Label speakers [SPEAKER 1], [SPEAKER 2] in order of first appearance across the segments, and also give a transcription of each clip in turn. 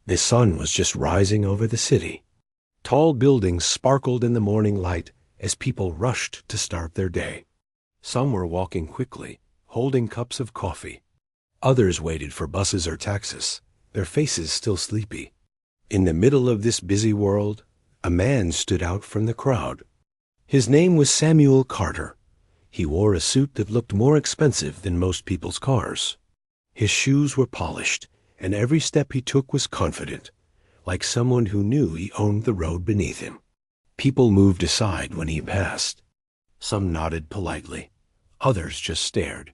[SPEAKER 1] The sun was just rising over the city. Tall buildings sparkled in the morning light as people rushed to start their day. Some were walking quickly, holding cups of coffee. Others waited for buses or taxis, their faces still sleepy. In the middle of this busy world, a man stood out from the crowd. His name was Samuel Carter. He wore a suit that looked more expensive than most people's cars. His shoes were polished, and every step he took was confident, like someone who knew he owned the road beneath him. People moved aside when he passed. Some nodded politely. Others just stared.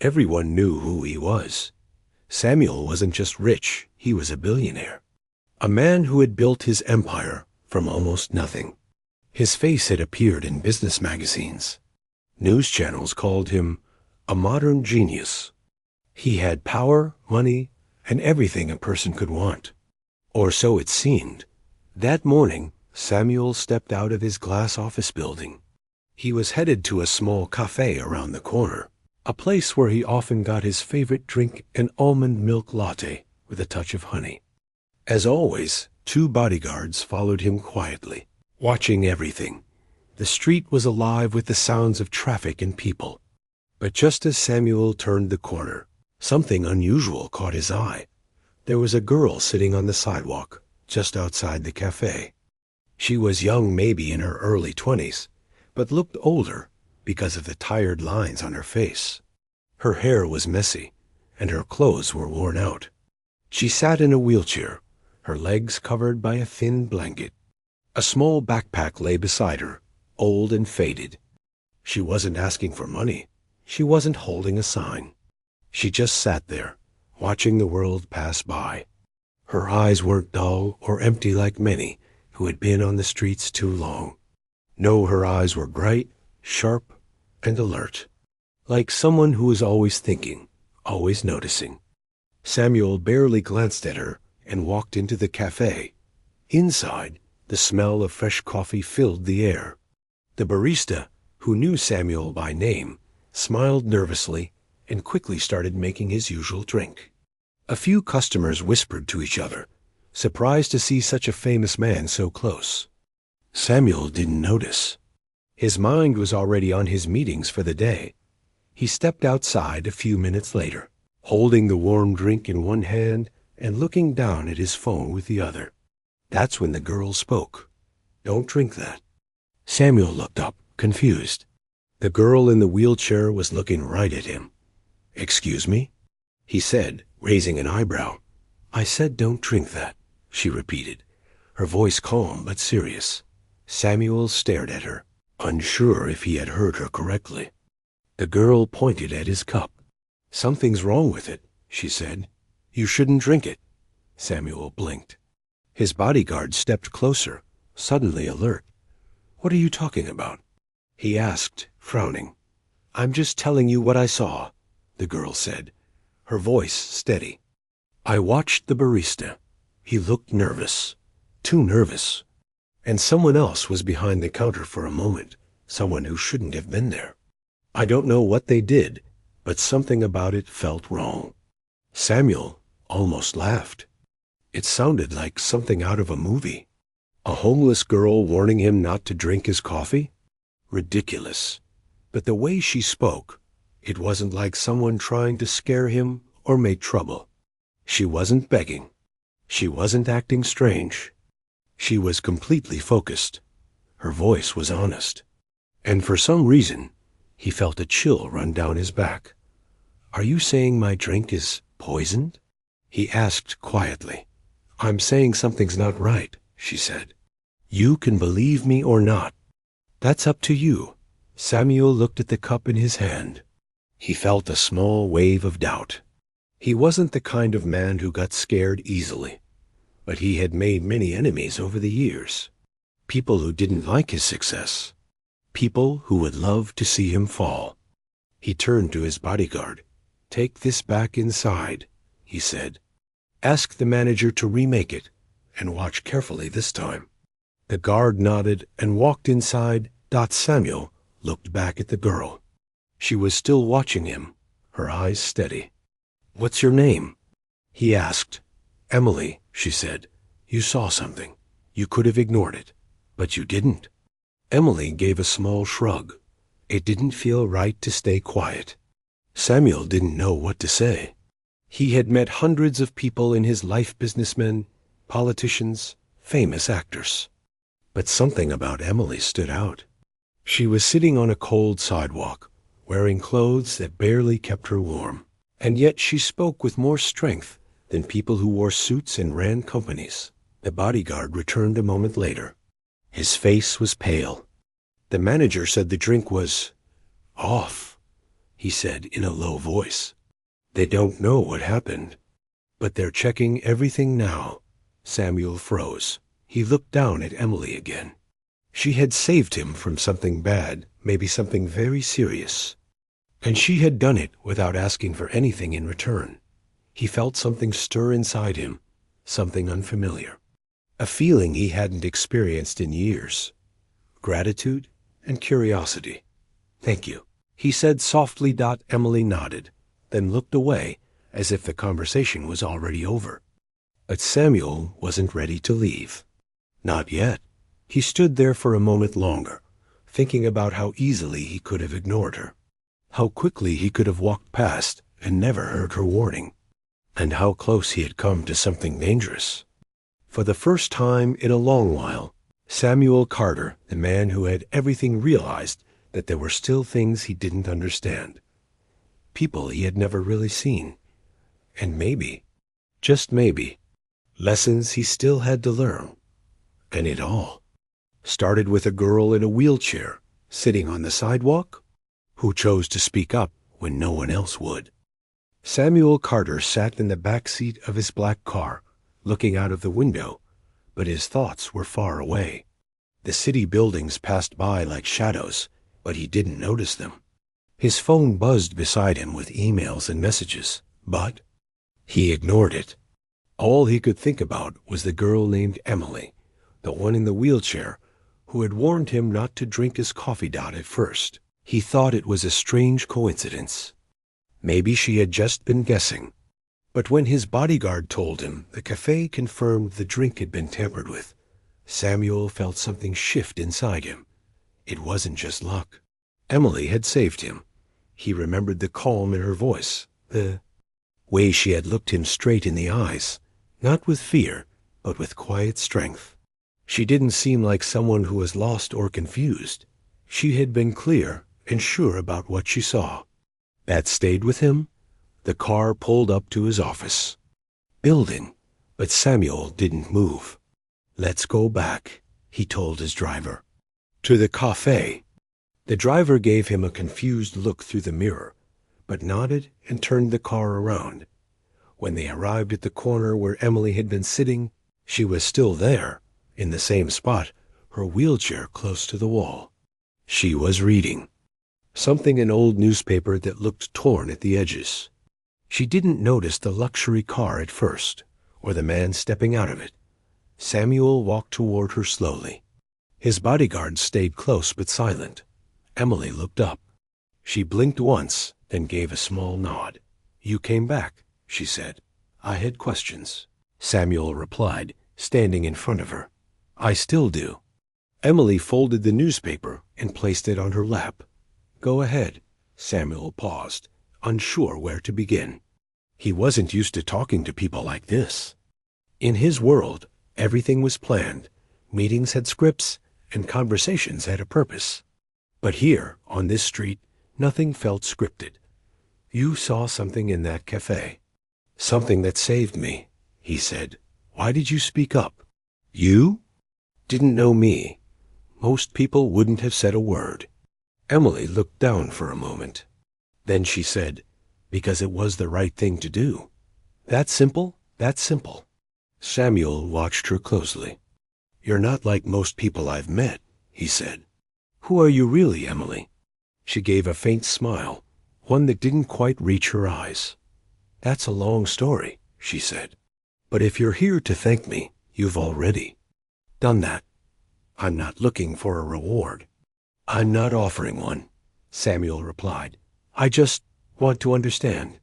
[SPEAKER 1] Everyone knew who he was. Samuel wasn't just rich, he was a billionaire. A man who had built his empire from almost nothing. His face had appeared in business magazines. News channels called him a modern genius. He had power, money, and everything a person could want. Or so it seemed. That morning, Samuel stepped out of his glass office building. He was headed to a small cafe around the corner, a place where he often got his favorite drink, an almond milk latte with a touch of honey. As always, 2 bodyguards followed him quietly, watching everything. The street was alive with the sounds of traffic and people. But just as Samuel turned the corner, something unusual caught his eye. There was a girl sitting on the sidewalk, just outside the cafe. She was young, maybe in her early 20s, but looked older because of the tired lines on her face. Her hair was messy, and her clothes were worn out. She sat in a wheelchair, her legs covered by a thin blanket. A small backpack lay beside her, old and faded. She wasn't asking for money. She wasn't holding a sign. She just sat there, watching the world pass by. Her eyes weren't dull or empty like many who had been on the streets too long. No, her eyes were bright, sharp, and alert, like someone who was always thinking, always noticing. Samuel barely glanced at her and walked into the cafe. Inside, the smell of fresh coffee filled the air. The barista, who knew Samuel by name, smiled nervously and quickly started making his usual drink. A few customers whispered to each other, surprised to see such a famous man so close. Samuel didn't notice. His mind was already on his meetings for the day. He stepped outside a few minutes later, holding the warm drink in one hand and looking down at his phone with the other. That's when the girl spoke. "Don't drink that." Samuel looked up, confused. The girl in the wheelchair was looking right at him. "Excuse me?" he said, raising an eyebrow. "I said don't drink that," she repeated, her voice calm but serious. Samuel stared at her, unsure if he had heard her correctly. The girl pointed at his cup. "Something's wrong with it," she said. "You shouldn't drink it." Samuel blinked. His bodyguard stepped closer, suddenly alert. "What are you talking about?" he asked, frowning. "I'm just telling you what I saw," the girl said, her voice steady. "I watched the barista. He looked nervous, too nervous. And someone else was behind the counter for a moment, someone who shouldn't have been there. I don't know what they did, but something about it felt wrong." Samuel almost laughed. It sounded like something out of a movie. A homeless girl warning him not to drink his coffee? Ridiculous. But the way she spoke, it wasn't like someone trying to scare him or make trouble. She wasn't begging. She wasn't acting strange. She was completely focused. Her voice was honest. And for some reason, he felt a chill run down his back. "Are you saying my drink is poisoned?" he asked quietly. "I'm saying something's not right," she said. "You can believe me or not. That's up to you." Samuel looked at the cup in his hand. He felt a small wave of doubt. He wasn't the kind of man who got scared easily, but he had made many enemies over the years. People who didn't like his success. People who would love to see him fall. He turned to his bodyguard. "Take this back inside," he said. "Ask the manager to remake it, and watch carefully this time." The guard nodded and walked inside. Samuel looked back at the girl. She was still watching him, her eyes steady. "What's your name?" he asked. Emily, she said, you saw something. You could have ignored it, but you didn't. Emily gave a small shrug. It didn't feel right to stay quiet. Samuel didn't know what to say. He had met hundreds of people in his life, businessmen, politicians, famous actors. But something about Emily stood out. She was sitting on a cold sidewalk, wearing clothes that barely kept her warm. And yet she spoke with more strength than people who wore suits and ran companies. The bodyguard returned a moment later. His face was pale. The manager said the drink was off, he said in a low voice. They don't know what happened, but they're checking everything now. Samuel froze. He looked down at Emily again. She had saved him from something bad, maybe something very serious. And she had done it without asking for anything in return. He felt something stir inside him, something unfamiliar. A feeling he hadn't experienced in years. Gratitude and curiosity. Thank you, he said softly. Emily nodded, then looked away as if the conversation was already over. But Samuel wasn't ready to leave. Not yet. He stood there for a moment longer, thinking about how easily he could have ignored her. How quickly he could have walked past and never heard her warning. And how close he had come to something dangerous. For the first time in a long while, Samuel Carter, the man who had everything, realized that there were still things he didn't understand. People he had never really seen. And maybe, just maybe, lessons he still had to learn. And it all started with a girl in a wheelchair sitting on the sidewalk who chose to speak up when no one else would. Samuel Carter sat in the back seat of his black car, looking out of the window, but his thoughts were far away. The city buildings passed by like shadows, but he didn't notice them. His phone buzzed beside him with emails and messages, but he ignored it. All he could think about was the girl named Emily, the one in the wheelchair, who had warned him not to drink his coffee. At first, he thought it was a strange coincidence. Maybe she had just been guessing. But when his bodyguard told him the cafe confirmed the drink had been tampered with, Samuel felt something shift inside him. It wasn't just luck. Emily had saved him. He remembered the calm in her voice, the way she had looked him straight in the eyes, not with fear, but with quiet strength. She didn't seem like someone who was lost or confused. She had been clear and sure about what she saw. That stayed with him. The car pulled up to his office building, but Samuel didn't move. Let's go back, he told his driver. To the cafe. The driver gave him a confused look through the mirror, but nodded and turned the car around. When they arrived at the corner where Emily had been sitting, she was still there, in the same spot, her wheelchair close to the wall. She was reading something, an old newspaper that looked torn at the edges. She didn't notice the luxury car at first, or the man stepping out of it. Samuel walked toward her slowly. His bodyguard stayed close but silent. Emily looked up. She blinked once, then gave a small nod. You came back, she said. I had questions. Samuel replied, standing in front of her. I still do. Emily folded the newspaper and placed it on her lap. Go ahead. Samuel paused, unsure where to begin. He wasn't used to talking to people like this. In his world, everything was planned. Meetings had scripts, and conversations had a purpose. But here, on this street, nothing felt scripted. You saw something in that cafe. Something that saved me, he said. Why did you speak up? You? Didn't know me. Most people wouldn't have said a word. Emily looked down for a moment. Then she said, because it was the right thing to do. That simple? That simple. Samuel watched her closely. You're not like most people I've met, he said. Who are you really, Emily? She gave a faint smile, one that didn't quite reach her eyes. That's a long story, she said. But if you're here to thank me, you've already done that. I'm not looking for a reward. I'm not offering one, Samuel replied. I just want to understand.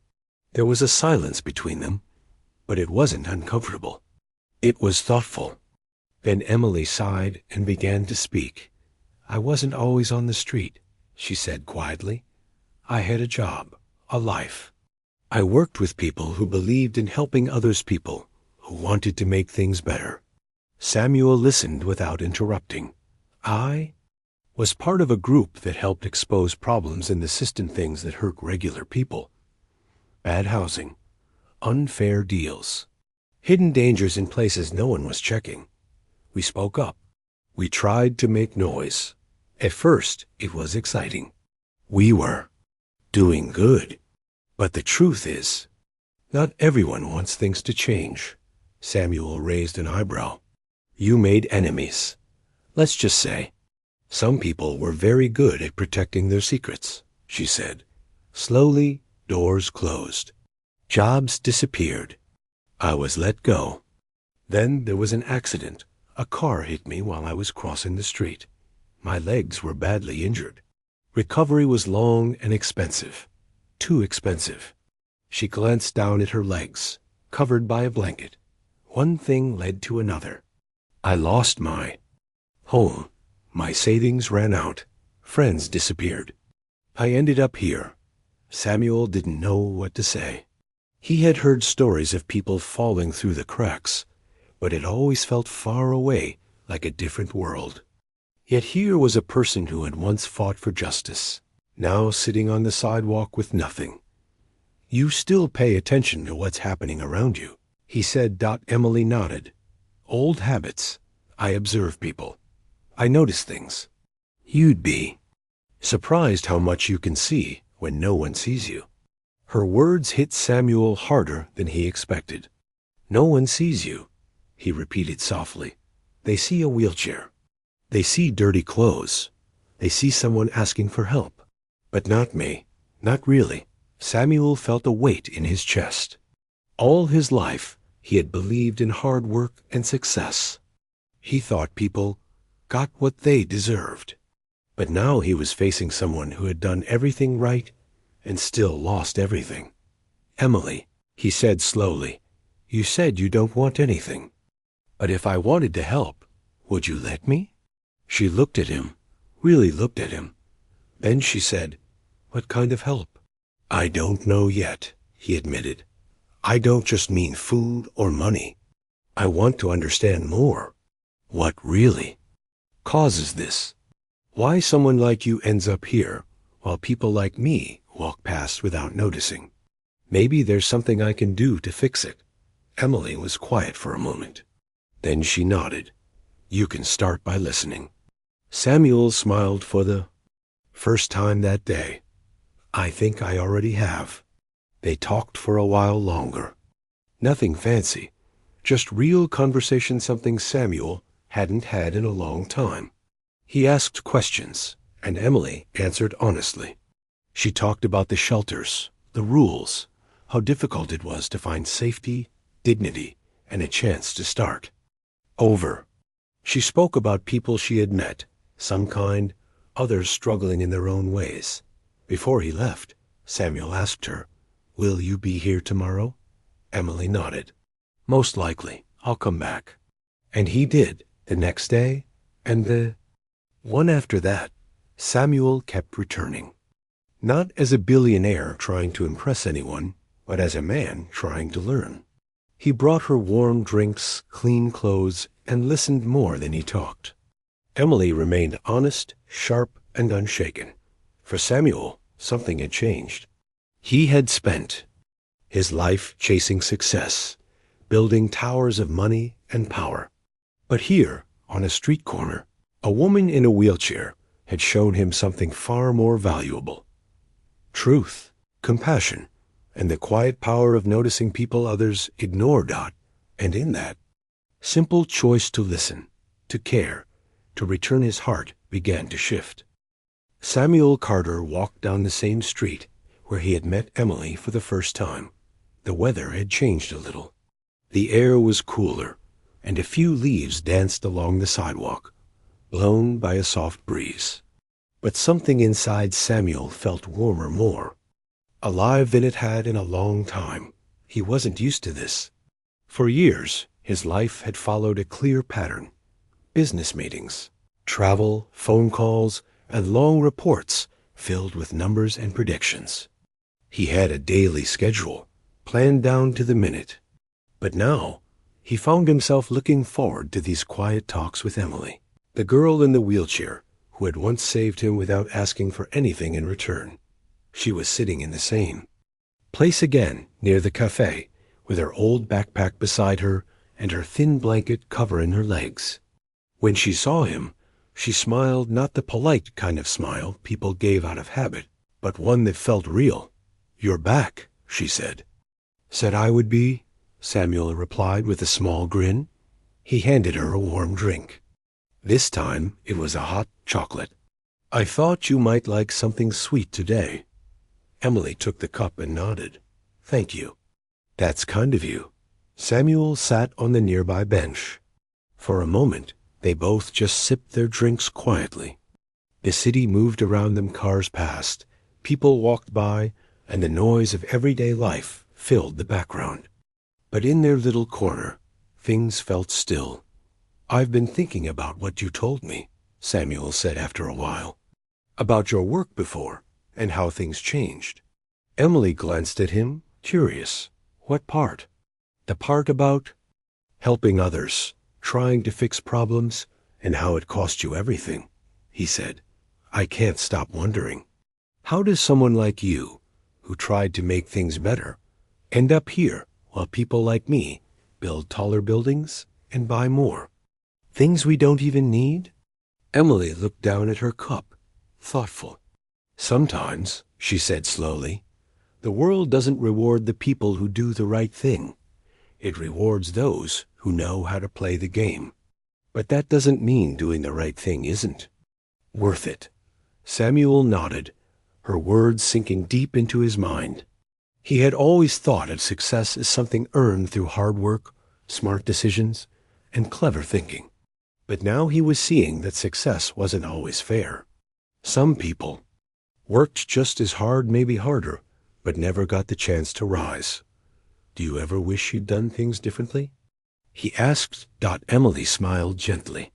[SPEAKER 1] There was a silence between them, but it wasn't uncomfortable. It was thoughtful. Then Emily sighed and began to speak. "I wasn't always on the street," she said quietly. "I had a job, a life. I worked with people who believed in helping others people, who wanted to make things better." Samuel listened without interrupting. "I was part of a group that helped expose problems in the system, things that hurt regular people. Bad housing, unfair deals, hidden dangers in places no one was checking. We spoke up. We tried to make noise. At first, it was exciting. We were doing good. But the truth is, not everyone wants things to change." Samuel raised an eyebrow. "You made enemies. Let's just say, some people were very good at protecting their secrets," she said. "Slowly, doors closed. Jobs disappeared. I was let go. Then there was an accident. A car hit me while I was crossing the street. My legs were badly injured. Recovery was long and expensive. Too expensive." She glanced down at her legs, covered by a blanket. One thing led to another. "I lost my home. My savings ran out. Friends disappeared. I ended up here." Samuel didn't know what to say. He had heard stories of people falling through the cracks, but it always felt far away, like a different world. Yet here was a person who had once fought for justice, now sitting on the sidewalk with nothing. "You still pay attention to what's happening around you," he said. Emily nodded. "Old habits. I observe people. I notice things. You'd be surprised how much you can see when no one sees you." Her words hit Samuel harder than he expected. "No one sees you," he repeated softly. "They see a wheelchair. They see dirty clothes. They see someone asking for help. But not me. Not really." Samuel felt a weight in his chest. All his life, he had believed in hard work and success. He thought people got what they deserved. But now he was facing someone who had done everything right and still lost everything. "Emily," he said slowly, "you said you don't want anything. But if I wanted to help, would you let me?" She looked at him, really looked at him. Then she said, "What kind of help?" "I don't know yet," he admitted. "I don't just mean food or money. I want to understand more. What really causes this? Why someone like you ends up here, while people like me walk past without noticing? Maybe there's something I can do to fix it." Emily was quiet for a moment. Then she nodded. "You can start by listening." Samuel smiled for the first time that day. "I think I already have." They talked for a while longer. Nothing fancy, just real conversation, something Samuel hadn't had in a long time. He asked questions, and Emily answered honestly. She talked about the shelters, the rules, how difficult it was to find safety, dignity, and a chance to start over. She spoke about people she had met, some kind, others struggling in their own ways. Before he left, Samuel asked her, "Will you be here tomorrow?" Emily nodded. "Most likely. I'll come back." And he did, the next day, and the one after that. Samuel kept returning. Not as a billionaire trying to impress anyone, but as a man trying to learn. He brought her warm drinks, clean clothes, and listened more than he talked. Emily remained honest, sharp, and unshaken. For Samuel, something had changed. He had spent his life chasing success, building towers of money and power. But here, on a street corner, a woman in a wheelchair had shown him something far more valuable. Truth, compassion, and the quiet power of noticing people others ignore. And in that simple choice to listen, to care, to return, his heart began to shift. Samuel Carter walked down the same street where he had met Emily for the first time. The weather had changed a little. The air was cooler, and a few leaves danced along the sidewalk, blown by a soft breeze. But something inside Samuel felt warmer, more alive than it had in a long time. He wasn't used to this. For years, his life had followed a clear pattern: business meetings, travel, phone calls, and long reports filled with numbers and predictions. He had a daily schedule, planned down to the minute. But now, he found himself looking forward to these quiet talks with Emily, the girl in the wheelchair who had once saved him without asking for anything in return. She was sitting in the same place again, near the cafe, with her old backpack beside her and her thin blanket covering her legs. When she saw him, she smiled, not the polite kind of smile people gave out of habit, but one that felt real. "You're back," she said. "Said I would be," Samuel replied with a small grin. He handed her a warm drink. This time it was a hot chocolate. "I thought you might like something sweet today." Emily took the cup and nodded. "Thank you." "That's kind of you." Samuel sat on the nearby bench. For a moment, they both just sipped their drinks quietly. The city moved around them, cars passed, people walked by, and the noise of everyday life filled the background. But in their little corner, things felt still. "I've been thinking about what you told me," Samuel said after a while. "About your work before, and how things changed." Emily glanced at him, curious. "What part?" "The part about helping others, trying to fix problems, and how it cost you everything," he said. "I can't stop wondering. How does someone like you, who tried to make things better, end up here while people like me build taller buildings and buy more? Things we don't even need?" Emily looked down at her cup, thoughtful. "Sometimes," she said slowly, "the world doesn't reward the people who do the right thing. It rewards those who know how to play the game. But that doesn't mean doing the right thing isn't worth it." Samuel nodded, her words sinking deep into his mind. He had always thought of success as something earned through hard work, smart decisions, and clever thinking. But now he was seeing that success wasn't always fair. Some people worked just as hard, maybe harder, but never got the chance to rise. "Do you ever wish you'd done things differently?" he asked. Emily smiled gently.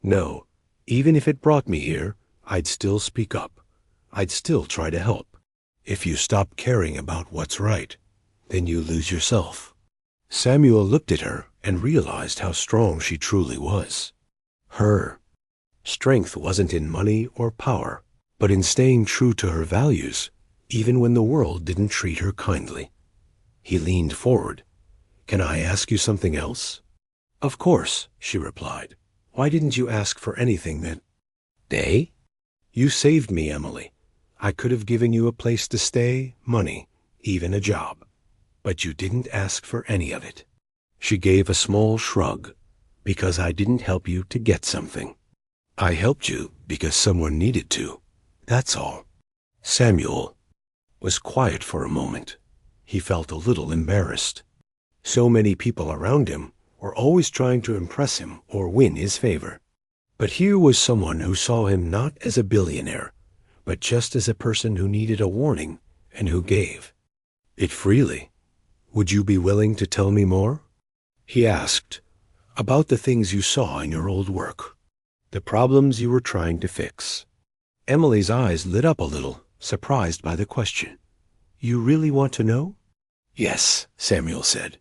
[SPEAKER 1] "No, even if it brought me here, I'd still speak up. I'd still try to help. If you stop caring about what's right, then you lose yourself." Samuel looked at her and realized how strong she truly was. Her strength wasn't in money or power, but in staying true to her values, even when the world didn't treat her kindly. He leaned forward. "Can I ask you something else?" "Of course," she replied. "Why didn't you ask for anything that day? You saved me, Emily. I could have given you a place to stay, money, even a job. But you didn't ask for any of it." She gave a small shrug. "Because I didn't help you to get something. I helped you because someone needed to. That's all." Samuel was quiet for a moment. He felt a little embarrassed. So many people around him were always trying to impress him or win his favor. But here was someone who saw him not as a billionaire, but just as a person who needed a warning and who gave it freely. "Would you be willing to tell me more?" he asked. "About the things you saw in your old work, the problems you were trying to fix." Emily's eyes lit up a little, surprised by the question. "You really want to know?" "Yes," Samuel said.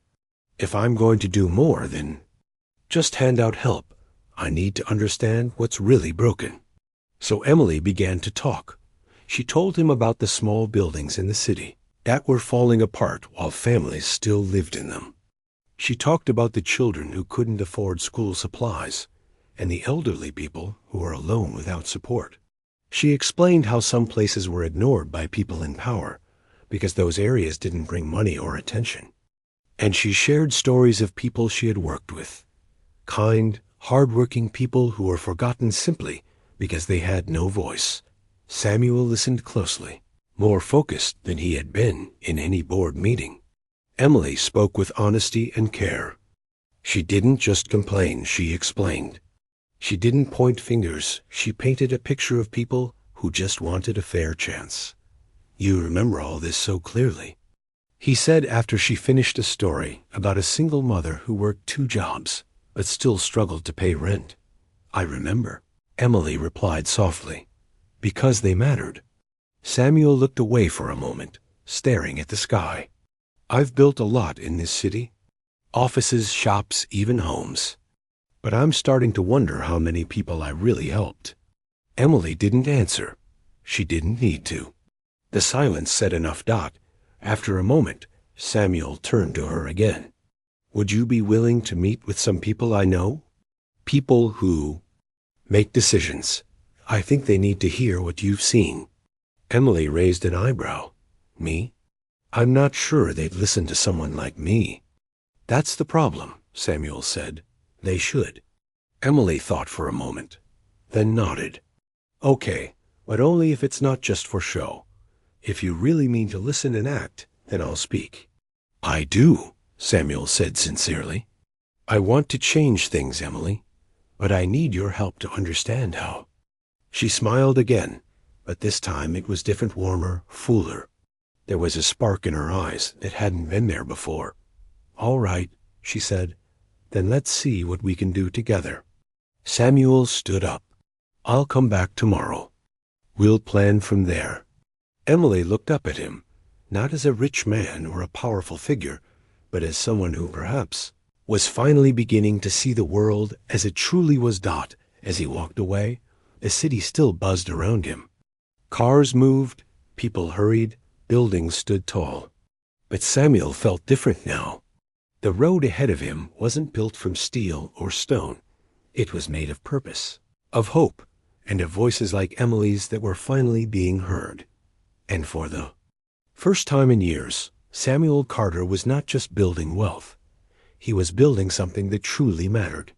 [SPEAKER 1] "If I'm going to do more than just hand out help, I need to understand what's really broken." So Emily began to talk. She told him about the small buildings in the city that were falling apart while families still lived in them. She talked about the children who couldn't afford school supplies and the elderly people who were alone without support. She explained how some places were ignored by people in power because those areas didn't bring money or attention. And she shared stories of people she had worked with, kind, hard-working people who were forgotten simply because they had no voice. Samuel listened closely, more focused than he had been in any board meeting. Emily spoke with honesty and care. She didn't just complain, she explained. She didn't point fingers, she painted a picture of people who just wanted a fair chance. "You remember all this so clearly." he said after she finished a story about a single mother who worked 2 jobs, but still struggled to pay rent. I remember, Emily replied softly, because they mattered. Samuel looked away for a moment, staring at the sky. I've built a lot in this city. Offices, shops, even homes. But I'm starting to wonder how many people I really helped. Emily didn't answer. She didn't need to. The silence said enough. After a moment, Samuel turned to her again. Would you be willing to meet with some people I know? People who make decisions. I think they need to hear what you've seen. Emily raised an eyebrow. Me? I'm not sure they'd listen to someone like me. That's the problem, Samuel said. They should. Emily thought for a moment, then nodded. Okay, but only if it's not just for show. If you really mean to listen and act, then I'll speak. I do, Samuel said sincerely. I want to change things, Emily, but I need your help to understand how. She smiled again, but this time it was different, warmer, fuller. There was a spark in her eyes that hadn't been there before. All right, she said, then let's see what we can do together. Samuel stood up. I'll come back tomorrow. We'll plan from there. Emily looked up at him, not as a rich man or a powerful figure, but as someone who perhaps was finally beginning to see the world as it truly was. As he walked away, the city still buzzed around him. Cars moved, people hurried, buildings stood tall. But Samuel felt different now. The road ahead of him wasn't built from steel or stone. It was made of purpose, of hope, and of voices like Emily's that were finally being heard. And for the first time in years, Samuel Carter was not just building wealth. He was building something that truly mattered.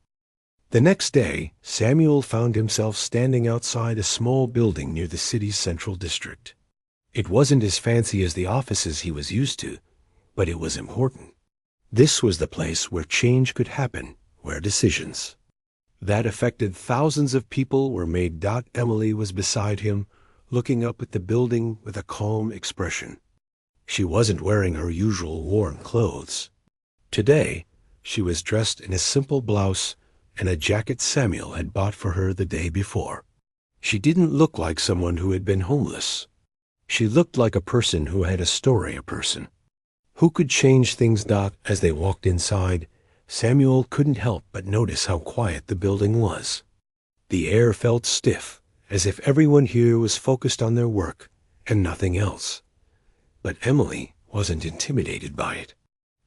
[SPEAKER 1] The next day, Samuel found himself standing outside a small building near the city's central district. It wasn't as fancy as the offices he was used to, but it was important. This was the place where change could happen, where decisions that affected thousands of people were made. Emily was beside him, looking up at the building with a calm expression. She wasn't wearing her usual worn clothes. Today, she was dressed in a simple blouse and a jacket Samuel had bought for her the day before. She didn't look like someone who had been homeless. She looked like a person who had a story, a person who could change things. As they walked inside, Samuel couldn't help but notice how quiet the building was. The air felt stiff, as if everyone here was focused on their work and nothing else. But Emily wasn't intimidated by it.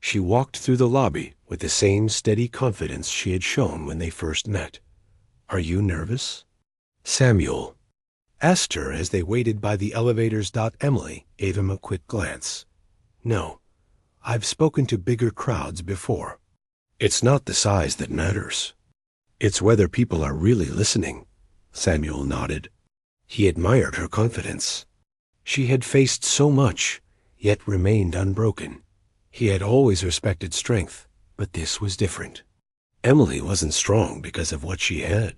[SPEAKER 1] She walked through the lobby with the same steady confidence she had shown when they first met. Are you nervous? Samuel asked her as they waited by the elevators. Emily gave him a quick glance. No, I've spoken to bigger crowds before. It's not the size that matters. It's whether people are really listening. Samuel nodded. He admired her confidence. She had faced so much, yet remained unbroken. He had always respected strength, but this was different. Emily wasn't strong because of what she had.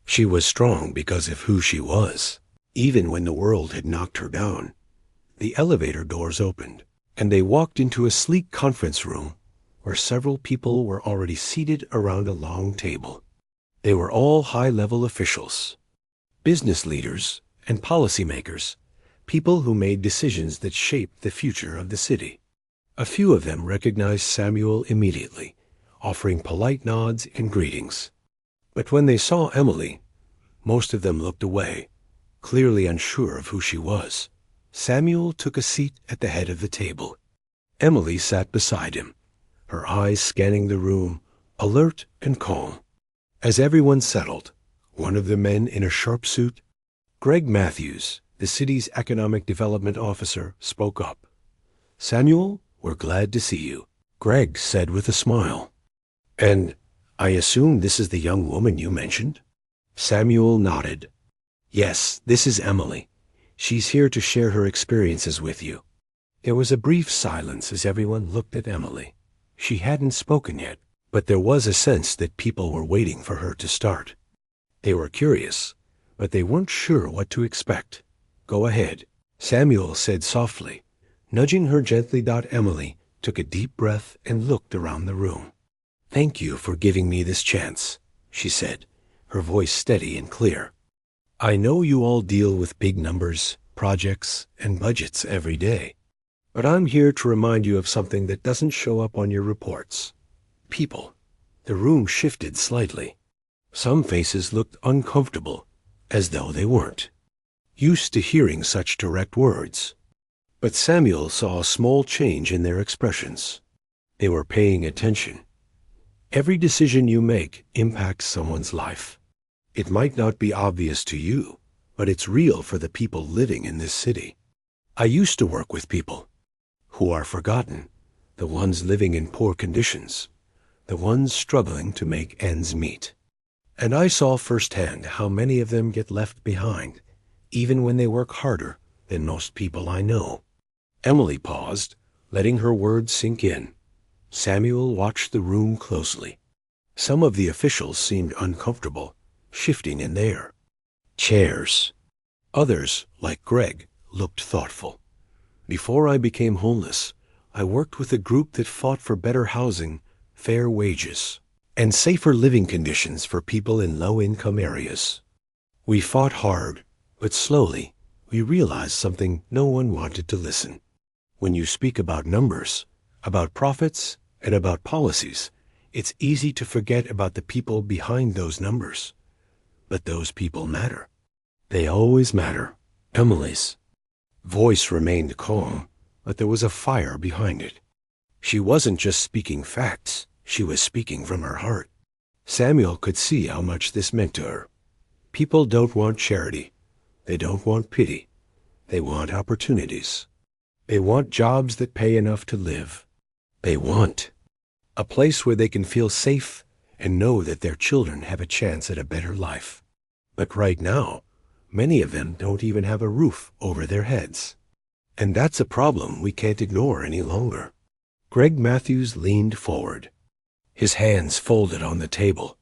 [SPEAKER 1] She was strong because of who she was, even when the world had knocked her down. The elevator doors opened, and they walked into a sleek conference room where several people were already seated around a long table. They were all high-level officials, business leaders, and policymakers, people who made decisions that shaped the future of the city. A few of them recognized Samuel immediately, offering polite nods and greetings. But when they saw Emily, most of them looked away, clearly unsure of who she was. Samuel took a seat at the head of the table. Emily sat beside him, her eyes scanning the room, alert and calm. As everyone settled, one of the men in a sharp suit, Greg Matthews, the city's economic development officer, spoke up. Samuel, we're glad to see you, Greg said with a smile. And I assume this is the young woman you mentioned? Samuel nodded. Yes, this is Emily. She's here to share her experiences with you. There was a brief silence as everyone looked at Emily. She hadn't spoken yet, but there was a sense that people were waiting for her to start. They were curious, but they weren't sure what to expect. Go ahead, Samuel said softly, Nudging her gently, Emily took a deep breath and looked around the room. "Thank you for giving me this chance," she said, her voice steady and clear. "I know you all deal with big numbers, projects, and budgets every day, but I'm here to remind you of something that doesn't show up on your reports. People." The room shifted slightly. Some faces looked uncomfortable, as though they weren't used to hearing such direct words. But Samuel saw a small change in their expressions. They were paying attention. Every decision you make impacts someone's life. It might not be obvious to you, but it's real for the people living in this city. I used to work with people who are forgotten, the ones living in poor conditions, the ones struggling to make ends meet. And I saw firsthand how many of them get left behind, even when they work harder than most people I know. Emily paused, letting her words sink in. Samuel watched the room closely. Some of the officials seemed uncomfortable, shifting in their chairs. Others, like Greg, looked thoughtful. Before I became homeless, I worked with a group that fought for better housing, fair wages, and safer living conditions for people in low-income areas. We fought hard, but slowly we realized something no one wanted to listen. When you speak about numbers, about profits, and about policies, it's easy to forget about the people behind those numbers. But those people matter. They always matter. Emily's voice remained calm, but there was a fire behind it. She wasn't just speaking facts, she was speaking from her heart. Samuel could see how much this meant to her. People don't want charity. They don't want pity. They want opportunities. They want jobs that pay enough to live. They want a place where they can feel safe and know that their children have a chance at a better life. But right now, many of them don't even have a roof over their heads. And that's a problem we can't ignore any longer. Greg Matthews leaned forward, his hands folded on the table.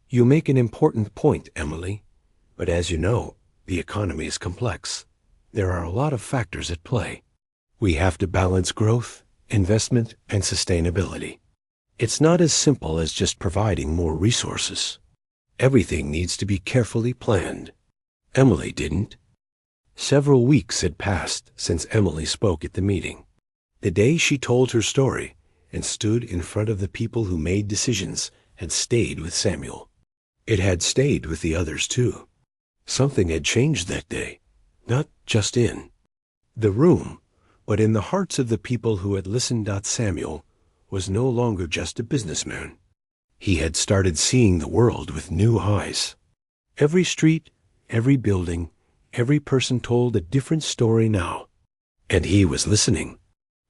[SPEAKER 1] "You make an important point, Emily. But as you know, the economy is complex. There are a lot of factors at play. We have to balance growth, investment, and sustainability. It's not as simple as just providing more resources. Everything needs to be carefully planned." Emily didn't. Several weeks had passed since Emily spoke at the meeting. The day she told her story and stood in front of the people who made decisions had stayed with Samuel. It had stayed with the others too. Something had changed that day, not just in the room, but in the hearts of the people who had listened. Samuel was no longer just a businessman. He had started seeing the world with new eyes. Every street, every building, every person told a different story now. And he was listening.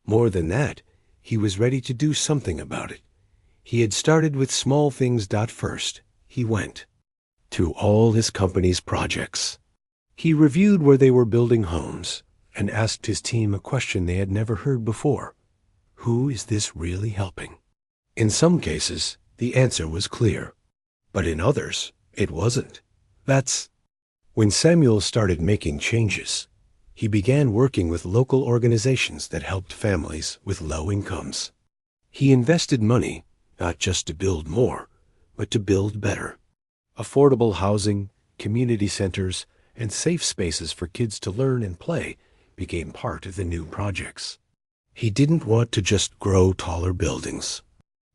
[SPEAKER 1] More than that, he was ready to do something about it. He had started with small things. First, he went to all his company's projects. He reviewed where they were building homes and asked his team a question they had never heard before. Who is this really helping? In some cases, the answer was clear, but in others, it wasn't. That's when Samuel started making changes. He began working with local organizations that helped families with low incomes. He invested money, not just to build more, but to build better. Affordable housing, community centers, and safe spaces for kids to learn and play became part of the new projects. He didn't want to just grow taller buildings.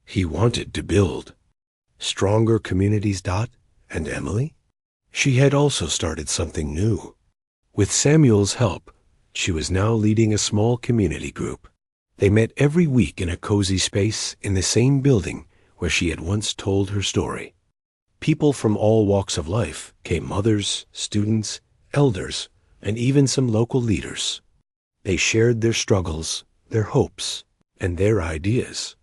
[SPEAKER 1] He wanted to build stronger communities. And Emily? She had also started something new. With Samuel's help, she was now leading a small community group. They met every week in a cozy space in the same building where she had once told her story. People from all walks of life came: mothers, students, elders, and even some local leaders. They shared their struggles, their hopes, and their ideas.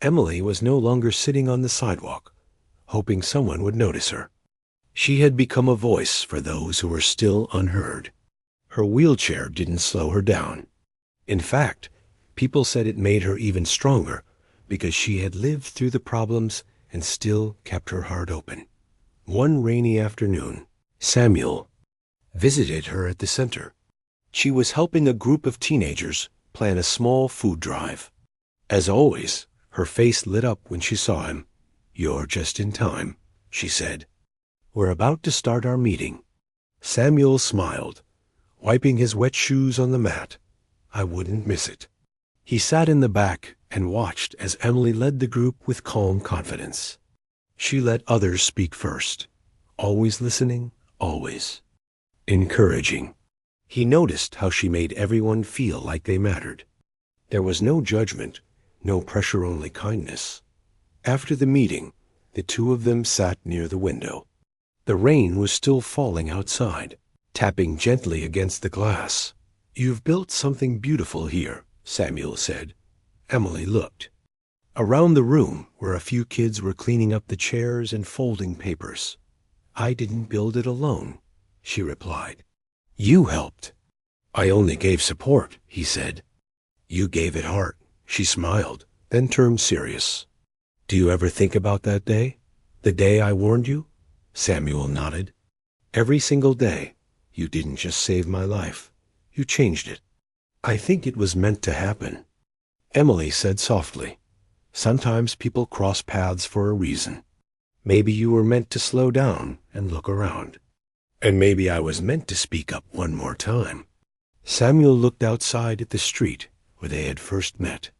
[SPEAKER 1] Emily was no longer sitting on the sidewalk, hoping someone would notice her. She had become a voice for those who were still unheard. Her wheelchair didn't slow her down. In fact, people said it made her even stronger because she had lived through the problems and still kept her heart open. One rainy afternoon, Samuel visited her at the center. She was helping a group of teenagers plan a small food drive. As always, her face lit up when she saw him. "You're just in time," she said. "We're about to start our meeting." Samuel smiled, wiping his wet shoes on the mat. "I wouldn't miss it." He sat in the back and watched as Emily led the group with calm confidence. She let others speak first, always listening, always encouraging. He noticed how she made everyone feel like they mattered. There was no judgment, no pressure, only kindness. After the meeting, the two of them sat near the window. The rain was still falling outside, tapping gently against the glass. "You've built something beautiful here," Samuel said. Emily looked. Around the room, where a few kids were cleaning up the chairs and folding papers. "I didn't build it alone," she replied. "You helped." "I only gave support," he said. "You gave it heart." She smiled, then turned serious. "Do you ever think about that day? The day I warned you?" Samuel nodded. "Every single day. You didn't just save my life. You changed it. I think it was meant to happen." Emily said softly, "Sometimes people cross paths for a reason. Maybe you were meant to slow down and look around. And maybe I was meant to speak up one more time." Samuel looked outside at the street where they had first met.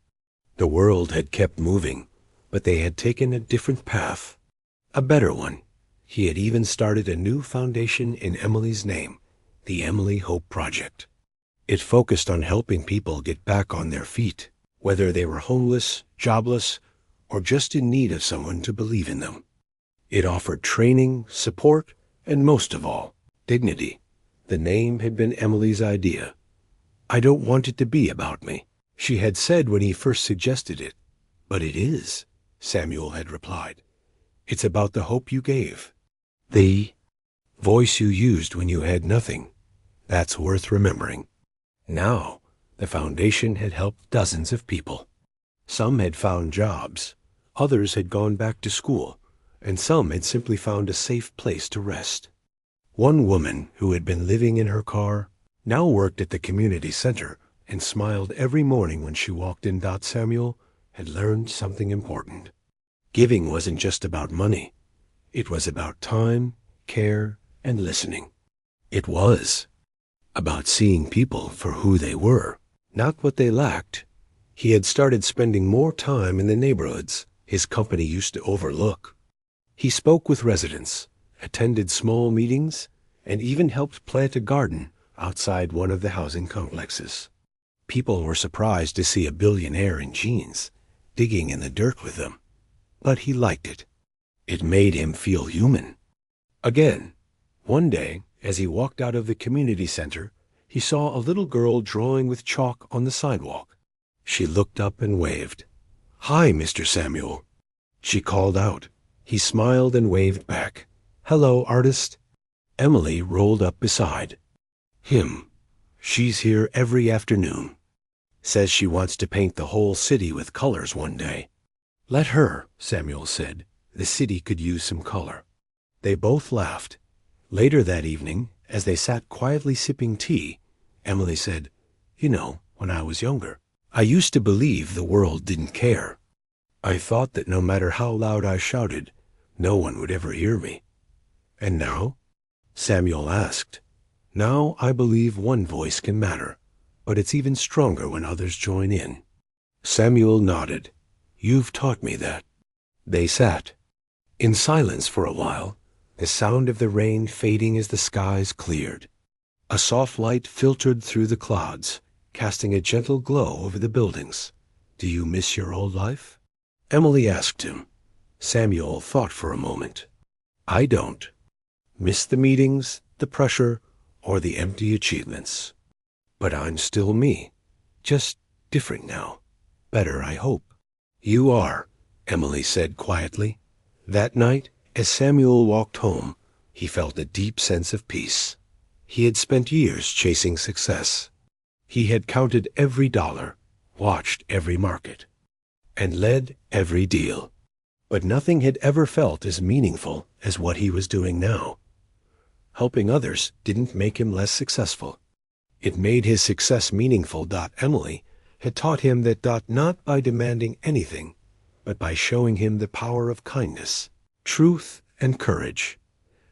[SPEAKER 1] The world had kept moving, but they had taken a different path, a better one. He had even started a new foundation in Emily's name, the Emily Hope Project. It focused on helping people get back on their feet, whether they were homeless, jobless, or just in need of someone to believe in them. It offered training, support, and most of all, dignity. The name had been Emily's idea. "I don't want it to be about me," she had said when he first suggested it. "But it is," Samuel had replied. "It's about the hope you gave, the voice you used when you had nothing. That's worth remembering." Now, the foundation had helped dozens of people. Some had found jobs, others had gone back to school, and some had simply found a safe place to rest. One woman who had been living in her car now worked at the community center and smiled every morning when she walked in. Samuel had learned something important. Giving wasn't just about money. It was about time, care, and listening. It was about seeing people for who they were, not what they lacked. He had started spending more time in the neighborhoods his company used to overlook. He spoke with residents, attended small meetings, and even helped plant a garden outside one of the housing complexes. People were surprised to see a billionaire in jeans, digging in the dirt with them. But he liked it. It made him feel human. Again, one day, as he walked out of the community center, he saw a little girl drawing with chalk on the sidewalk. She looked up and waved. "Hi, Mr. Samuel," she called out. He smiled and waved back. "Hello, artist." Emily rolled up beside him. "She's here every afternoon. Says she wants to paint the whole city with colors one day." "Let her," Samuel said. "The city could use some color." They both laughed. Later that evening, as they sat quietly sipping tea, Emily said, "You know, when I was younger, I used to believe the world didn't care. I thought that no matter how loud I shouted, no one would ever hear me. And now?" Samuel asked. "Now I believe one voice can matter, but it's even stronger when others join in." Samuel nodded. "You've taught me that." They sat in silence for a while, the sound of the rain fading as the skies cleared. A soft light filtered through the clouds, casting a gentle glow over the buildings. "Do you miss your old life?" Emily asked him. Samuel thought for a moment. "I don't. Miss the meetings, the pressure, or the empty achievements. But I'm still me. Just different now. Better, I hope." "You are," Emily said quietly. That night, as Samuel walked home, he felt a deep sense of peace. He had spent years chasing success. He had counted every dollar, watched every market, and led every deal. But nothing had ever felt as meaningful as what he was doing now. Helping others didn't make him less successful. It made his success meaningful. Emily had taught him that not by demanding anything, but by showing him the power of kindness, truth, and courage.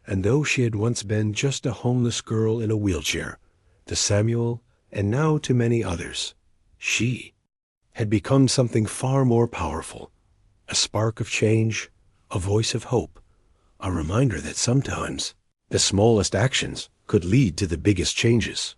[SPEAKER 1] And though she had once been just a homeless girl in a wheelchair, to Samuel, and now to many others, she had become something far more powerful, a spark of change, a voice of hope, a reminder that sometimes the smallest actions could lead to the biggest changes.